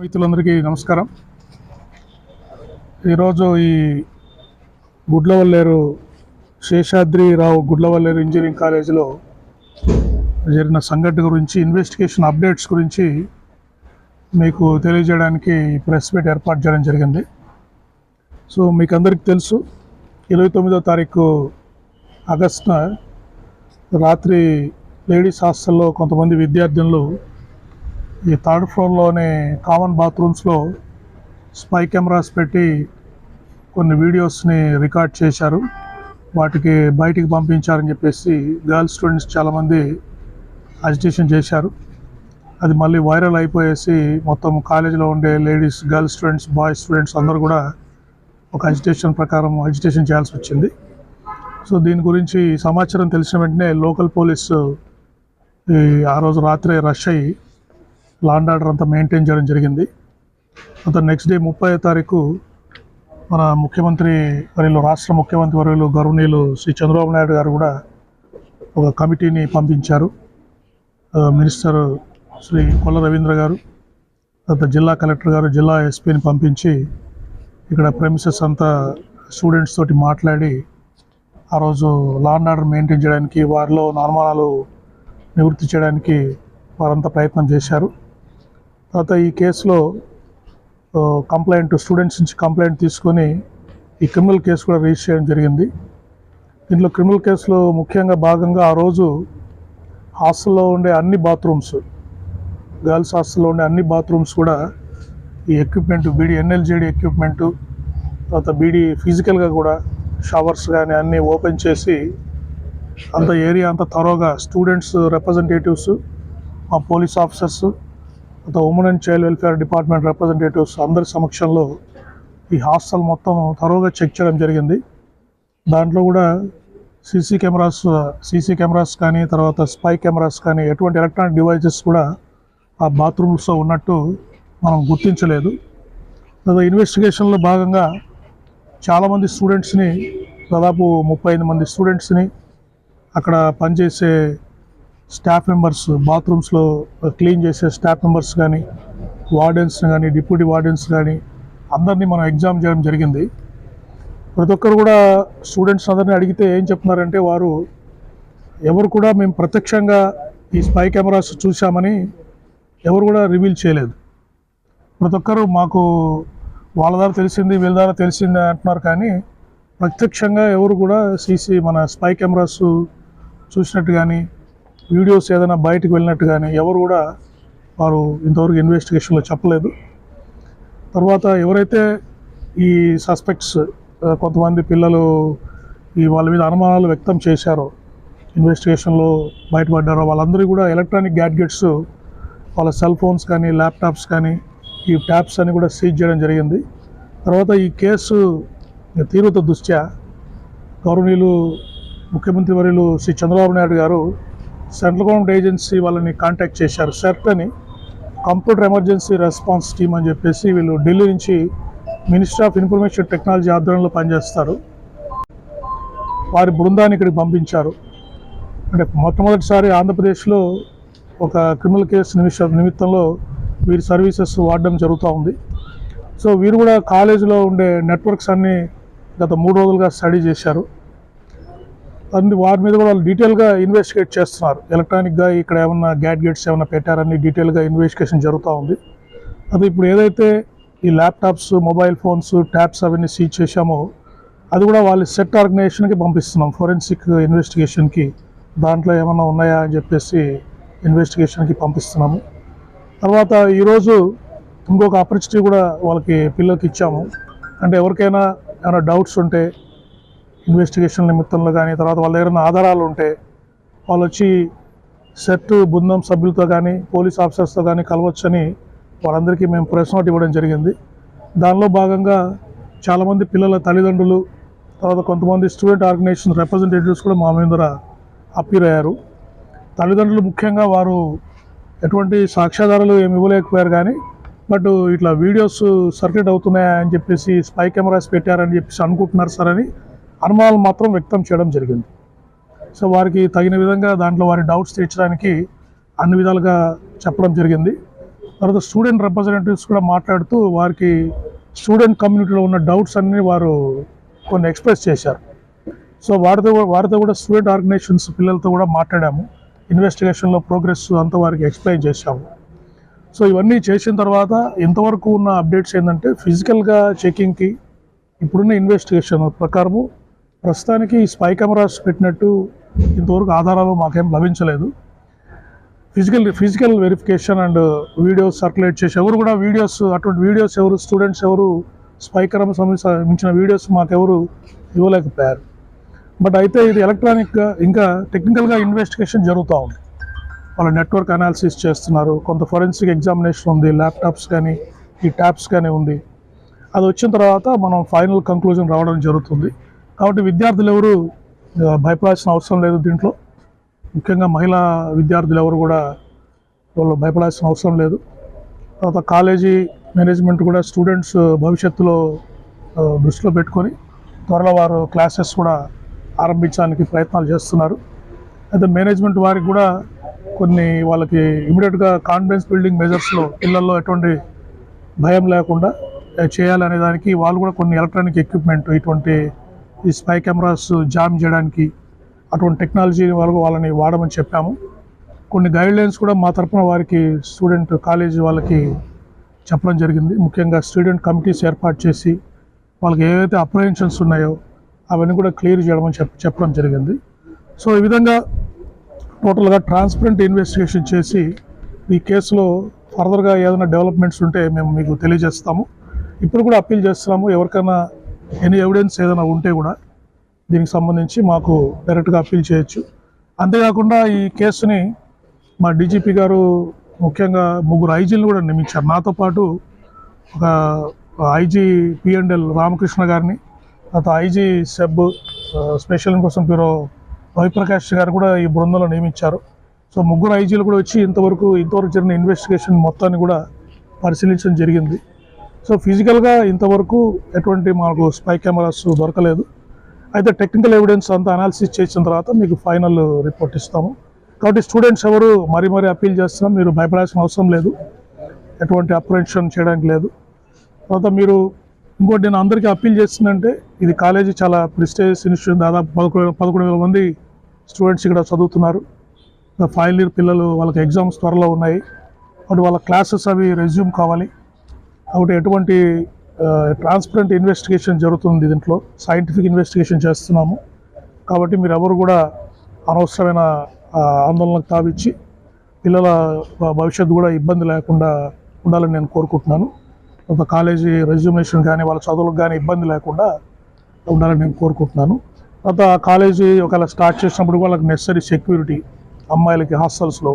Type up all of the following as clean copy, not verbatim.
రైతులందరికీ నమస్కారం. ఈరోజు ఈ గుడ్లవల్లేరు శేషాద్రిరావు గుడ్లవల్లేరు ఇంజనీరింగ్ కాలేజీలో జరిగిన సంఘటన గురించి ఇన్వెస్టిగేషన్ అప్డేట్స్ గురించి మీకు తెలియజేయడానికి ప్రెస్ మీట్ ఏర్పాటు చేయడం జరిగింది. సో మీకు అందరికీ తెలుసు, 29వ తారీఖు ఆగస్టున రాత్రి లేడీస్ హాస్టల్లో కొంతమంది విద్యార్థినులు ఈ థర్డ్ ఫ్లోర్లోనే కామన్ బాత్రూమ్స్లో స్పై కెమెరాస్ పెట్టి కొన్ని వీడియోస్ని రికార్డ్ చేశారు. వాటికి బయటికి పంపించారని చెప్పేసి గర్ల్స్ స్టూడెంట్స్ చాలామంది అజిటేషన్ చేశారు. అది మళ్ళీ వైరల్ అయిపోయేసి మొత్తం కాలేజీలో ఉండే ladies, girls students, boys students అందరూ కూడా ఒక అజిటేషన్ చేయాల్సి వచ్చింది. సో దీని గురించి సమాచారం తెలిసిన వెంటనే లోకల్ పోలీసు ఆ రోజు రాత్రే రష్ అయ్యి లా అండ్ ఆర్డర్ అంతా మెయింటైన్ చేయడం జరిగింది. అంత నెక్స్ట్ డే 30వ తారీఖు మన రాష్ట్ర ముఖ్యమంత్రి వర్యులు గౌరవనీయులు శ్రీ చంద్రబాబు నాయుడు గారు కూడా ఒక కమిటీని పంపించారు. మినిస్టర్ శ్రీ కొల్ల రవీంద్ర గారు, తర్వాత జిల్లా కలెక్టర్ గారు, జిల్లా ఎస్పీని పంపించి ఇక్కడ ప్రెమిసెస్ అంతా స్టూడెంట్స్ తోటి మాట్లాడి ఆ రోజు లా అండ్ ఆర్డర్ మెయింటైన్ చేయడానికి, వారిలో అనుమానాలు నివృత్తి చేయడానికి వారంతా ప్రయత్నం చేశారు. తర్వాత ఈ కేసులో స్టూడెంట్స్ నుంచి కంప్లైంట్ తీసుకొని ఈ క్రిమినల్ కేసు కూడా రిజిస్టర్ చేయడం జరిగింది. దీంట్లో క్రిమినల్ కేసులో ముఖ్యంగా భాగంగా ఆ రోజు హాస్టల్లో ఉండే అన్ని బాత్రూమ్స్, గర్ల్స్ హాస్టల్లో ఉండే అన్ని బాత్రూమ్స్ కూడా ఈ ఎక్విప్మెంట్, బీడీ ఎన్ఎల్జేడి ఎక్విప్మెంటు, తర్వాత బీడీ ఫిజికల్గా కూడా షవర్స్ కానీ అన్నీ ఓపెన్ చేసి అంత ఏరియా అంతా థరోగా స్టూడెంట్స్ రిప్రజెంటేటివ్స్, మా police officers, women and child welfare department representatives అందరి సమక్షంలో ఈ హాస్టల్ మొత్తం థరోగా చెక్ చేయడం జరిగింది. దాంట్లో కూడా సీసీ కెమెరాస్ కానీ, తర్వాత స్పై కెమెరాస్ కానీ, ఎటువంటి ఎలక్ట్రానిక్ డివైజెస్ కూడా ఆ బాత్రూమ్స్లో ఉన్నట్టు మనం గుర్తించలేదు. తర్వాత ఇన్వెస్టిగేషన్లో భాగంగా చాలామంది స్టూడెంట్స్ని, దాదాపు 35 మంది స్టూడెంట్స్ని, అక్కడ పనిచేసే స్టాఫ్ మెంబర్స్, బాత్రూమ్స్లో క్లీన్ చేసే స్టాఫ్ మెంబర్స్ కానీ, వార్డెన్స్ కానీ, డిప్యూటీ వార్డెన్స్ కానీ అందరినీ మనం ఎగ్జామ్ చేయడం జరిగింది. ప్రతి ఒక్కరు కూడా స్టూడెంట్స్ అందరినీ అడిగితే ఏం చెప్తున్నారంటే, వారు ఎవరు కూడా మేము ప్రత్యక్షంగా ఈ స్పై కెమెరాస్ చూసామని ఎవరు కూడా రివీల్ చేయలేదు. ప్రతి ఒక్కరు మాకు వాళ్ళ ద్వారా తెలిసింది, వీళ్ళ ద్వారా తెలిసింది అంటున్నారు, కానీ ప్రత్యక్షంగా ఎవరు కూడా మన స్పై కెమెరాస్ చూసినట్టు కానీ, వీడియోస్ ఏదైనా బయటకు వెళ్ళినట్టు కానీ ఎవరు కూడా వారు ఇంతవరకు ఇన్వెస్టిగేషన్లో చెప్పలేదు. తర్వాత ఎవరైతే ఈ సస్పెక్ట్స్, కొంతమంది పిల్లలు వాళ్ళ మీద అనుమానాలు వ్యక్తం చేశారో, ఇన్వెస్టిగేషన్లో బయటపడ్డారో, వాళ్ళందరూ కూడా ఎలక్ట్రానిక్ గ్యాడ్జెట్స్, వాళ్ళ సెల్ ఫోన్స్ కానీ, ల్యాప్టాప్స్ కానీ, ఈ ట్యాబ్స్ అని కూడా సీజ్ చేయడం జరిగింది. తర్వాత ఈ కేసు తీవ్రత దృష్ట్యా గౌరవనీయులు ముఖ్యమంత్రి వర్యులు శ్రీ చంద్రబాబు నాయుడు గారు సెంట్రల్ గవర్నమెంట్ ఏజెన్సీ వాళ్ళని కాంటాక్ట్ చేశారు. సెర్ట్ అని, కంప్యూటర్ ఎమర్జెన్సీ రెస్పాన్స్ టీమ్ అని చెప్పేసి, వీళ్ళు ఢిల్లీ నుంచి మినిస్ట్రీ ఆఫ్ ఇన్ఫర్మేషన్ టెక్నాలజీ ఆధ్వర్యంలో పనిచేస్తారు. వారి బృందాన్ని ఇక్కడికి పంపించారు. అంటే మొట్టమొదటిసారి ఆంధ్రప్రదేశ్లో ఒక క్రిమినల్ కేసు నిమిత్తంలో వీరి సర్వీసెస్ వాడడం జరుగుతూ ఉంది. సో వీరు కూడా కాలేజీలో ఉండే నెట్వర్క్స్ అన్నీ గత 3 రోజులుగా స్టడీ చేశారు. వారి మీద కూడా వాళ్ళు డీటెయిల్గా ఇన్వెస్టిగేట్ చేస్తున్నారు. ఎలక్ట్రానిక్గా ఇక్కడ ఏమన్నా గ్యాడ్జెట్స్ ఏమైనా పెట్టారని డీటెయిల్గా ఇన్వెస్టిగేషన్ జరుగుతూ ఉంది. అది ఇప్పుడు ఏదైతే ఈ ల్యాప్టాప్స్, మొబైల్ ఫోన్స్, ట్యాబ్స్ అవన్నీ సీజ్ చేశామో అది కూడా వాళ్ళ సెట్ ఆర్గనైజేషన్కి పంపిస్తున్నాం, ఫోరెన్సిక్ ఇన్వెస్టిగేషన్కి. దాంట్లో ఏమన్నా ఉన్నాయా అని చెప్పేసి ఇన్వెస్టిగేషన్కి పంపిస్తున్నాము. తర్వాత ఈరోజు ఇంకొక ఆపర్చునిటీ కూడా పిల్లలకి ఇచ్చాము. అంటే ఎవరికైనా ఏమైనా డౌట్స్ ఉంటే ఇన్వెస్టిగేషన్ నిమిత్తంలో కానీ, తర్వాత వాళ్ళ ఏమైనా ఆధారాలు ఉంటే వాళ్ళు వచ్చి సెట్ బృందం సభ్యులతో కానీ, పోలీస్ ఆఫీసర్స్తో కానీ కలవచ్చని వాళ్ళందరికీ మేము ప్రెస్ నోట్ ఇవ్వడం జరిగింది. దానిలో భాగంగా చాలామంది పిల్లల తల్లిదండ్రులు, తర్వాత కొంతమంది స్టూడెంట్ ఆర్గనైజేషన్ రిప్రజెంటేటివ్స్ కూడా మా మీద అప్పీర్ అయ్యారు. తల్లిదండ్రులు ముఖ్యంగా వారు ఎటువంటి సాక్ష్యాధారాలు ఏమి ఇవ్వలేకపోయారు, కానీ బట్ ఇట్లా వీడియోస్ సర్క్యులేట్ అవుతున్నాయని చెప్పేసి, స్పై కెమెరాస్ పెట్టారని చెప్పేసి అనుకుంటున్నారు సార్ అని అనుమానాలు మాత్రం వ్యక్తం చేయడం జరిగింది. సో వారికి తగిన విధంగా దాంట్లో వారి డౌట్స్ తీర్చడానికి అన్ని విధాలుగా చెప్పడం జరిగింది. తర్వాత స్టూడెంట్ రిప్రజెంటేటివ్స్ కూడా మాట్లాడుతూ వారికి స్టూడెంట్ కమ్యూనిటీలో ఉన్న డౌట్స్ అన్నీ వారు కొన్ని ఎక్స్ప్రెస్ చేశారు. సో వారితో కూడా స్టూడెంట్ ఆర్గనైజేషన్స్ పిల్లలతో కూడా మాట్లాడాము. ఇన్వెస్టిగేషన్లో ప్రోగ్రెస్ అంతా వారికి ఎక్స్ప్లెయిన్ చేశాము. సో ఇవన్నీ చేసిన తర్వాత ఇంతవరకు ఉన్న అప్డేట్స్ ఏంటంటే ఫిజికల్గా చెకింగ్కి ఇప్పుడున్న ఇన్వెస్టిగేషన్ ప్రకారము ప్రస్తుతానికి స్పై కెమెరాస్ పెట్టినట్టు ఇంతవరకు ఆధారాలు మాకేం లభించలేదు. Physical verification and videos circulate చేసి ఎవరు కూడా అటువంటి వీడియోస్ ఎవరు స్టూడెంట్స్ ఎవరు స్పై కెమెరా సంబంధించిన వీడియోస్ మాకెవరు ఇవ్వలేకపోయారు. బట్ అయితే ఇది ఎలక్ట్రానిక్గా ఇంకా టెక్నికల్గా ఇన్వెస్టిగేషన్ జరుగుతూ ఉంది. వాళ్ళ నెట్వర్క్ అనాలిసిస్ చేస్తున్నారు. కొంత ఫోరెన్సిక్ ఎగ్జామినేషన్ ఉంది, ల్యాప్టాప్స్ కానీ ఈ ట్యాబ్స్ కానీ ఉంది. అది వచ్చిన తర్వాత మనం ఫైనల్ కంక్లూజన్ రావడం జరుగుతుంది. కాబట్టి విద్యార్థులు ఎవరు భయపడాల్సిన అవసరం లేదు. దీంట్లో ముఖ్యంగా మహిళా విద్యార్థులు ఎవరు కూడా వాళ్ళు భయపడాల్సిన అవసరం లేదు. తర్వాత కాలేజీ మేనేజ్మెంట్ కూడా స్టూడెంట్స్ భవిష్యత్తులో దృష్టిలో పెట్టుకొని త్వరలో వారు క్లాసెస్ కూడా ఆరంభించడానికి ప్రయత్నాలు చేస్తున్నారు. అయితే మేనేజ్మెంట్ వారికి కూడా కొన్ని వాళ్ళకి ఇమీడియట్గా కాన్ఫిడెన్స్ బిల్డింగ్ మెజర్స్లో పిల్లల్లో ఎటువంటి భయం లేకుండా చేయాలనే దానికి వాళ్ళు కూడా కొన్ని ఎలక్ట్రానిక్ ఎక్విప్మెంట్ ఇటువంటి ఈ స్పై కెమెరాస్ జామ్ చేయడానికి అటువంటి టెక్నాలజీ వాళ్ళని వాడమని చెప్పాము. కొన్ని గైడ్లైన్స్ కూడా మా తరఫున వారికి స్టూడెంట్ కాలేజీ వాళ్ళకి చెప్పడం జరిగింది. ముఖ్యంగా స్టూడెంట్ కమిటీస్ ఏర్పాటు చేసి వాళ్ళకి ఏవైతే అప్రహెన్షన్స్ ఉన్నాయో అవన్నీ కూడా క్లియర్ చేయడం చెప్పడం జరిగింది. సో ఈ విధంగా టోటల్గా ట్రాన్స్పరెంట్ ఇన్వెస్టిగేషన్ చేసి ఈ కేసులో ఫర్దర్గా ఏదైనా డెవలప్మెంట్స్ ఉంటే మేము మీకు తెలియజేస్తాము. ఇప్పుడు కూడా అప్పీల్ చేస్తున్నాము. ఎవరికైనా ఎనీ ఎవిడెన్స్ ఏదైనా ఉంటే కూడా దీనికి సంబంధించి మాకు డైరెక్ట్గా అప్పీల్ చేయొచ్చు. అంతేకాకుండా ఈ కేసుని మా డీజీపీ గారు ముఖ్యంగా 3 ఐజీలను కూడా నియమించారు. నాతో పాటు ఒక ఐజీ పిఎండ్ఎల్ రామకృష్ణ గారిని, తర్వాత IG SEB special investigation bureau Ravi Prakash గారు కూడా ఈ బృందంలో నియమించారు. సో 3 ఐజీలు కూడా వచ్చి ఇంతవరకు జరిగిన ఇన్వెస్టిగేషన్ మొత్తాన్ని కూడా పరిశీలించడం జరిగింది. సో ఫిజికల్గా ఇంతవరకు ఎటువంటి మాకు స్పై కెమెరాస్ దొరకలేదు. అయితే టెక్నికల్ ఎవిడెన్స్ అంతా అనాలిసిస్ చేసిన తర్వాత మీకు ఫైనల్ రిపోర్ట్ ఇస్తాము. కాబట్టి స్టూడెంట్స్ ఎవరు మరీ అప్పీల్ చేస్తున్నాం, మీరు భయపడాల్సిన అవసరం లేదు, ఎటువంటి అప్రహెన్షన్ చేయడానికి లేదు. తర్వాత మీరు ఇంకోటి నేను అందరికీ అప్పీల్ చేస్తుందంటే ఇది కాలేజీ చాలా ప్రెస్టీజియస్ ఇన్స్టిట్యూషన్. దాదాపు 11,000 మంది స్టూడెంట్స్ ఇక్కడ చదువుతున్నారు. ఫైనల్ ఇయర్ పిల్లలు వాళ్ళకి ఎగ్జామ్స్ త్వరలో ఉన్నాయి. కాబట్టి వాళ్ళ క్లాసెస్ అవి రెజ్యూమ్ కావాలి. కాబట్టి ఎటువంటి ట్రాన్స్పరెంట్ ఇన్వెస్టిగేషన్ జరుగుతుంది. దీంట్లో సైంటిఫిక్ ఇన్వెస్టిగేషన్ చేస్తున్నాము. కాబట్టి మీరు ఎవరు కూడా అనవసరమైన ఆందోళనకు తావిచ్చి పిల్లల భవిష్యత్తు కూడా ఇబ్బంది లేకుండా ఉండాలని నేను కోరుకుంటున్నాను. ఒక కాలేజీ రెజ్యూమేషన్ కానీ వాళ్ళ చదువులకు కానీ ఇబ్బంది లేకుండా ఉండాలని నేను కోరుకుంటున్నాను. తర్వాత కాలేజీ ఒకవేళ స్టార్ట్ చేసినప్పుడు వాళ్ళకి నెసరీ సెక్యూరిటీ, అమ్మాయిలకి హాస్టల్స్లో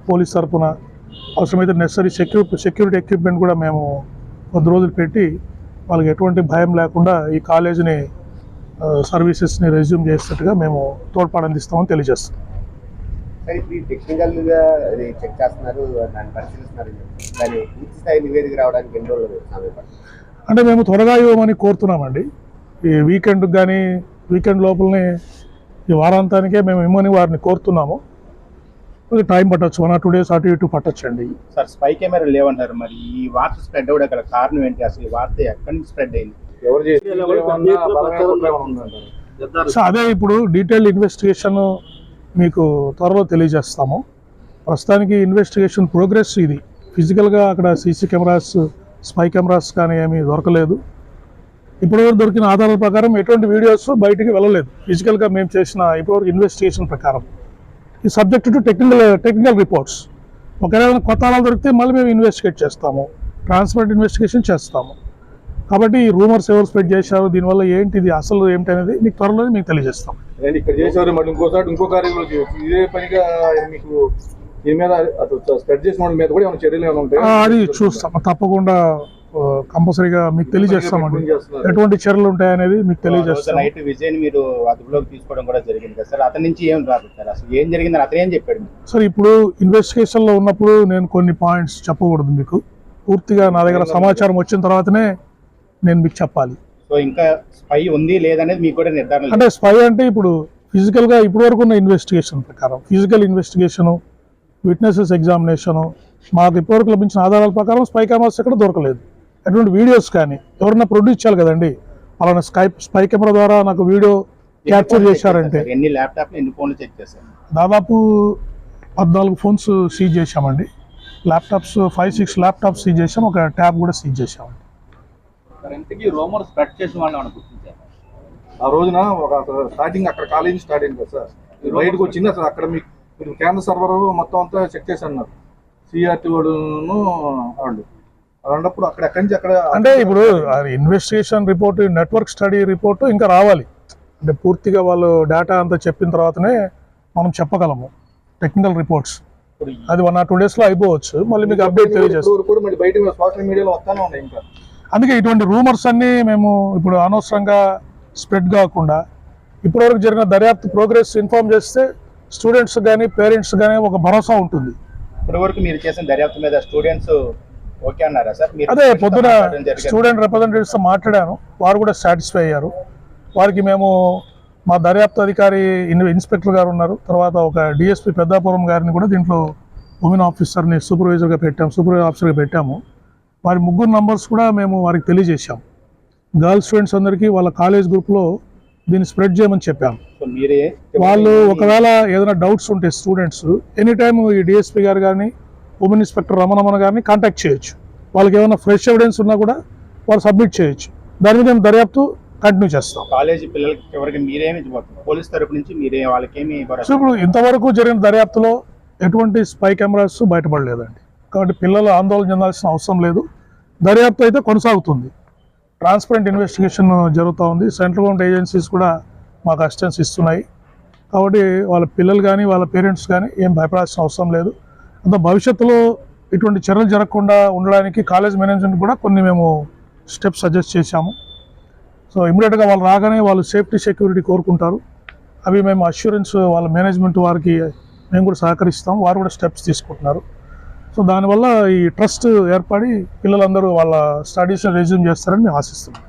పోలీస్ తరఫున అవసరమైతే నెసరీ సెక్యూరిటీ ఎక్విప్మెంట్ కూడా మేము 10 రోజులు పెట్టి వాళ్ళకి ఎటువంటి భయం లేకుండా ఈ కాలేజీని సర్వీసెస్ని రెజ్యూమ్ చేసేట్టుగా మేము తోడ్పాటు అందిస్తామని తెలియజేస్తాం. టెక్నికల్గా చెక్ చేస్తున్నారు, దాన్ని పరిశీలిస్తున్నారు. దాని పూర్తి స్థాయి నివేదిక రావడానికి ఎన్ని రోజులు సమయం పడుతుంది? అంటే మేము త్వరగా ఇవ్వమని కోరుతున్నామండి. ఈ వీకెండ్ లోపలనే ఈ వారాంతానికే మేము ఇవ్వమని వారిని కోరుతున్నాము. టైం పట్టచ్చు, 1 or 2 days అటు ఇటు పట్టచ్చండి. సార్ స్పై కెమెరా లేవంటారు, మరి ఈ వార్త స్ప్రెడ్ అవ్వడం అక్కడ కారణం ఏంటి? అసలు ఈ వార్త ఎక్కడి నుంచి స్ప్రెడ్ అయింది? సో అదే ఇప్పుడు డీటెయిల్డ్ ఇన్వెస్టిగేషన్ మీకు త్వరలో తెలియజేస్తాము. ప్రస్తుతానికి ఇన్వెస్టిగేషన్ ప్రోగ్రెస్ ఇది. ఫిజికల్గా అక్కడ సీసీ కెమెరాస్ స్పై కెమెరాస్ కానీ ఏమీ దొరకలేదు. ఇప్పటివరకు దొరికిన ఆధారాల ప్రకారం ఎటువంటి వీడియోస్ బయటికి వెళ్ళలేదు. ఫిజికల్గా మేము చేసిన ఇప్పటివరకు ఇన్వెస్టిగేషన్ ప్రకారం ఈ సబ్జెక్ట్ టు టెక్నికల్ రిపోర్ట్స్. ఒకవేళ కొత్త ఆధారాలు దొరికితే మళ్ళీ మేము ఇన్వెస్టిగేట్ చేస్తాము, ట్రాన్స్పరెంట్ ఇన్వెస్టిగేషన్ చేస్తాము. కాబట్టి ఈ రూమర్స్ ఎవరు స్ప్రెడ్ చేశారు, దీనివల్ల ఏంటి, ఇది అసలు ఏంటి అనేది మీకు త్వరలో మీకు తెలియజేస్తాం. ఇక్కడ చేసేవారు మళ్ళీ ఇంకోసారి ఇంకో కార్యక్రమం చేయొచ్చు. ఇదే పనిగా మీకు దీని మీద స్ప్రెడ్ చేసిన వాళ్ళ మీద కూడా ఏమైనా చర్యలు ఏమైనా ఉంటాయి? అది చూస్తాం, తప్పకుండా కంపల్సరీగా మీకు తెలియజేస్తామండి. ఎటువంటి చర్యలు ఉంటాయనేది మీకు తెలియజేస్తాం. నైట్ విజయ్ మీరు అదుపులోకి తీసుకోవడం కూడా జరిగింది కదా సార్, అతని నుంచి ఏం రాదు సార్, అసలు ఏం జరిగిందని అతను ఏం చెప్పాడు? సార్ ఇప్పుడు ఇన్వెస్టిగేషన్లో ఉన్నప్పుడు నేను కొన్ని పాయింట్స్ చెప్పకూడదు. మీకు పూర్తిగా నా దగ్గర సమాచారం వచ్చిన తర్వాతనే నేను మీకు చెప్పాలి. సో ఇంకా స్పై ఉంది లేదనేది మీకు కూడా నిర్ధారణ? అంటే స్పై అంటే ఇప్పుడు ఫిజికల్గా ఇప్పటి వరకు ఉన్న ఇన్వెస్టిగేషన్ ప్రకారం ఫిజికల్ ఇన్వెస్టిగేషను విట్నెసెస్ ఎగ్జామినేషను, మాకు ఇప్పటివరకు లభించిన ఆధారాల ప్రకారం స్పై కెమెరాస్ ఎక్కడ దొరకలేదు. అటువంటి వీడియోస్ కానీ ఎవరన్నా ప్రొడ్యూస్ చేయాలి కదండి. అలానే స్పై కెమెరా ద్వారా నాకు వీడియో క్యాప్చర్ చేశారంటే ఎన్ని ల్యాప్టాప్లు ఎన్ని ఫోన్లు చెక్ చేశారు? దాదాపు 14 ఫోన్స్ సీజ్ చేశామండి. ల్యాప్టాప్స్ 5-6 ల్యాప్టాప్స్ సీజ్ చేసాం, ఒక ట్యాబ్ కూడా సీజ్ చేసామండి. ఇంతకీ రూమర్ స్ప్రెడ్ చేసిన వాళ్ళు ఏమైనా గుర్తించారు? ఆ రోజున ఒక స్టార్టింగ్ అక్కడ కాలేజీ స్టార్ట్ అయింది కదా సార్, బయటకు వచ్చింది అసలు అక్కడ మీరు కేంద్ర సర్వర్ మొత్తం అంతా చెక్ చేసి అన్నారు సిఆర్టీ వాడును వాళ్ళు. అలాంటప్పుడు అక్కడ ఎక్కడి నుంచి అక్కడ అంటే ఇప్పుడు investigation report, network study report ఇంకా రావాలి. అంటే పూర్తిగా వాళ్ళు డేటా అంతా చెప్పిన తర్వాతనే మనం చెప్పగలము టెక్నికల్ రిపోర్ట్స్. అది 1 or 2 days లో అయిపోవచ్చు. మళ్ళీ మీకు అప్డేట్ తెలియజేస్తాం. కూడా మళ్ళీ బయట సోషల్ మీడియాలో వస్తానే ఉన్నాయి ఇంకా. అందుకే ఇటువంటి రూమర్స్ అన్నీ మేము ఇప్పుడు అనవసరంగా స్ప్రెడ్ కాకుండా ఇప్పటివరకు జరిగిన దర్యాప్తు ప్రోగ్రెస్ ఇన్ఫార్మ్ చేస్తే స్టూడెంట్స్ కానీ పేరెంట్స్ కానీ ఒక భరోసా ఉంటుంది. ఇప్పటి వరకు మీరు చేసిన దర్యాప్తు మీద స్టూడెంట్స్ ఓకే అన్నారా సార్? అదే పొద్దున స్టూడెంట్ రిప్రజెంటేటివ్స్తో మాట్లాడాను, వారు కూడా సాటిస్ఫై అయ్యారు. వారికి మేము మా దర్యాప్తు అధికారి ఇన్స్పెక్టర్ గారు ఉన్నారు, తర్వాత ఒక డిఎస్పీ పెద్దాపురం గారిని కూడా దీంట్లో ఉమెన్ ఆఫీసర్ని సూపర్వైజర్ ఆఫీసర్గా పెట్టాము. వారి 3 నంబర్స్ కూడా మేము వారికి తెలియజేశాం. గర్ల్స్ స్టూడెంట్స్ అందరికీ వాళ్ళ కాలేజ్ గ్రూప్లో దీన్ని స్ప్రెడ్ చేయమని చెప్పాము. సో మీరే వాళ్ళు ఒకవేళ ఏదైనా డౌట్స్ ఉంటే స్టూడెంట్స్ ఎనీ టైమ్ ఈ డిఎస్పీ గారు కానీ ఉమెన్ ఇన్స్పెక్టర్ రమణమణ గారిని కాంటాక్ట్ చేయొచ్చు. వాళ్ళకి ఏమైనా ఫ్రెష్ ఎవిడెన్స్ ఉన్నా కూడా వాళ్ళు సబ్మిట్ చేయొచ్చు. దాని మీద మేము దర్యాప్తు కంటిన్యూ చేస్తాం. కాలేజీ పిల్లలకి ఎవరికి మీరేమి ఇవ్వబోతున్నారు? పోలీస్ తరపు నుంచి మీరే వాళ్ళకేమి సో ఇప్పుడు ఇంతవరకు జరిగిన దర్యాప్తులో ఎటువంటి స్పై కెమెరాస్ బయటపడలేదండి. కాబట్టి పిల్లలు ఆందోళన చెందాల్సిన అవసరం లేదు. దర్యాప్తు అయితే కొనసాగుతుంది. ట్రాన్స్పరెంట్ ఇన్వెస్టిగేషన్ జరుగుతూ ఉంది. సెంట్రల్ గవర్నమెంట్ ఏజెన్సీస్ కూడా మాకు అసిస్టెన్స్ ఇస్తున్నాయి. కాబట్టి వాళ్ళ పిల్లలు కానీ వాళ్ళ పేరెంట్స్ కానీ ఏం భయపడాల్సిన అవసరం లేదు. అంత భవిష్యత్తులో ఇటువంటి చర్యలు జరగకుండా ఉండడానికి కాలేజ్ మేనేజ్మెంట్ కూడా కొన్ని మేము స్టెప్స్ సజెస్ట్ చేశాము. సో ఇమీడియట్గా వాళ్ళు రాగానే వాళ్ళు సేఫ్టీ సెక్యూరిటీ కోరుకుంటారు. అవి మేము అష్యూరెన్స్ వాళ్ళ మేనేజ్మెంట్ వారికి మేము కూడా సహకరిస్తాం. వారు కూడా స్టెప్స్ తీసుకుంటున్నారు. సో దానివల్ల ఈ ట్రస్ట్ ఏర్పడి పిల్లలందరూ వాళ్ళ స్టడీస్ని రెజ్యూమ్ చేస్తారని మేము ఆశిస్తున్నాం.